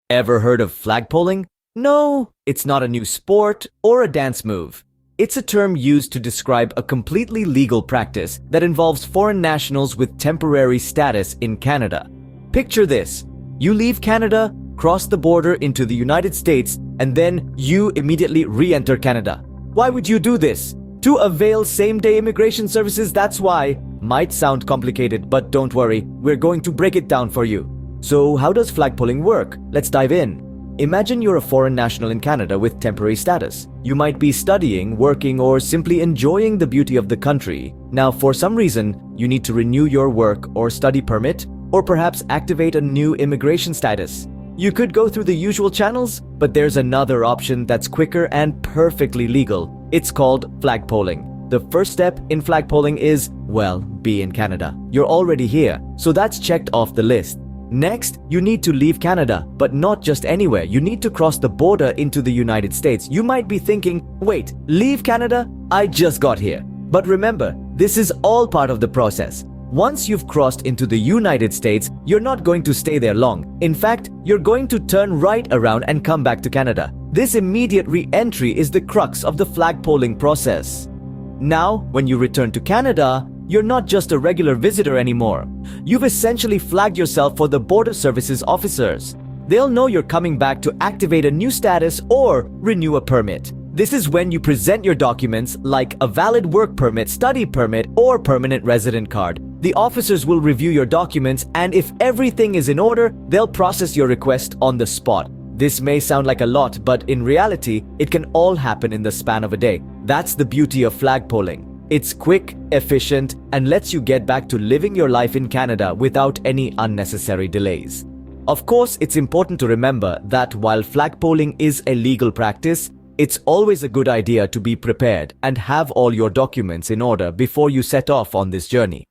Ever heard of flagpoling? No, it's not a new sport or a dance move. It's a term used to describe a completely legal practice that involves foreign nationals with temporary status in Canada. Picture this. You leave Canada, cross the border into the United States, and then you immediately re-enter Canada. Why would you do this? To avail same-day immigration services, that's why. Might sound complicated, but don't worry, we're going to break it down for you. So how does flagpoling work? Let's dive in. Imagine you're a foreign national in Canada with temporary status. You might be studying, working, or simply enjoying the beauty of the country. Now, for some reason, you need to renew your work or study permit, or perhaps activate a new immigration status. You could go through the usual channels, but there's another option that's quicker and perfectly legal. It's called flagpoling. The first step in flagpoling is, well, be in Canada. You're already here, so that's checked off the list. Next, you need to leave Canada, but not just anywhere. You need to cross the border into the United States. You might be thinking, wait, leave Canada? I just got here. But remember, this is all part of the process. Once you've crossed into the United States, you're not going to stay there long. In fact, you're going to turn right around and come back to Canada. This immediate re-entry is the crux of the flagpoling process. Now, when you return to Canada, you're not just a regular visitor anymore. You've essentially flagged yourself for the Border Services officers. They'll know you're coming back to activate a new status or renew a permit. This is when you present your documents like a valid work permit, study permit, or permanent resident card. The officers will review your documents, and if everything is in order, they'll process your request on the spot. This may sound like a lot, but in reality, it can all happen in the span of a day. That's the beauty of flagpoling. It's quick, efficient, and lets you get back to living your life in Canada without any unnecessary delays. Of course, it's important to remember that while flagpoling is a legal practice, it's always a good idea to be prepared and have all your documents in order before you set off on this journey.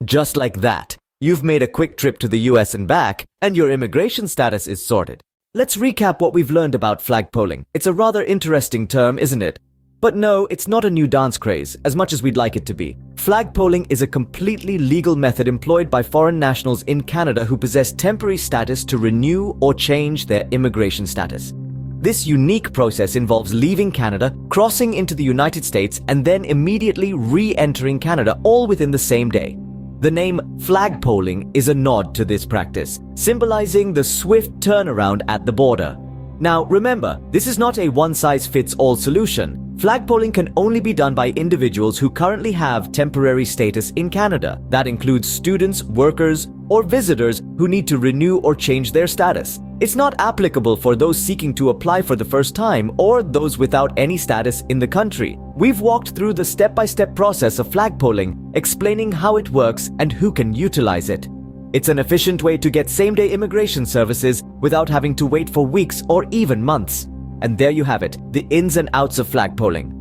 Just like that, you've made a quick trip to the US and back, and your immigration status is sorted. Let's recap what we've learned about flagpoling. It's a rather interesting term, isn't it? But no, it's not a new dance craze, as much as we'd like it to be. Flagpoling is a completely legal method employed by foreign nationals in Canada who possess temporary status to renew or change their immigration status. This unique process involves leaving Canada, crossing into the United States, and then immediately re-entering Canada, all within the same day. The name flagpoling is a nod to this practice, symbolizing the swift turnaround at the border. Now, remember, this is not a one-size-fits-all solution. Flagpoling can only be done by individuals who currently have temporary status in Canada. That includes students, workers, or visitors who need to renew or change their status. It's not applicable for those seeking to apply for the first time or those without any status in the country. We've walked through the step-by-step process of flagpoling, explaining how it works and who can utilize it. It's an efficient way to get same-day immigration services without having to wait for weeks or even months. And there you have it, the ins and outs of flagpoling.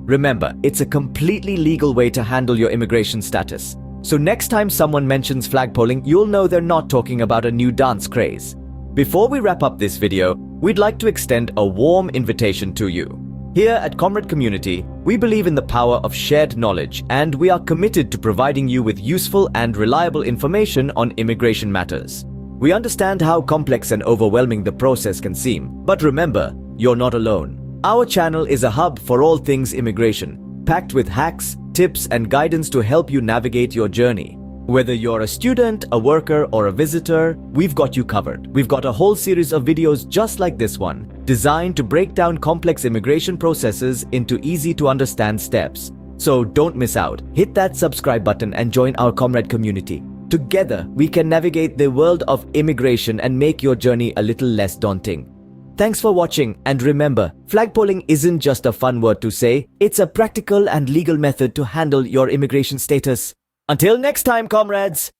Remember, it's a completely legal way to handle your immigration status. So next time someone mentions flagpoling, you'll know they're not talking about a new dance craze. Before we wrap up this video, we'd like to extend a warm invitation to you. Here at Comrade Community, we believe in the power of shared knowledge, and we are committed to providing you with useful and reliable information on immigration matters. We understand how complex and overwhelming the process can seem, but remember, you're not alone. Our channel is a hub for all things immigration, packed with hacks, tips, and guidance to help you navigate your journey. Whether you're a student, a worker, or a visitor, we've got you covered. We've got a whole series of videos just like this one, designed to break down complex immigration processes into easy-to-understand steps. So don't miss out. Hit that subscribe button and join our Comrade Community. Together, we can navigate the world of immigration and make your journey a little less daunting. Thanks for watching, and remember, flagpoling isn't just a fun word to say, it's a practical and legal method to handle your immigration status. Until next time, comrades!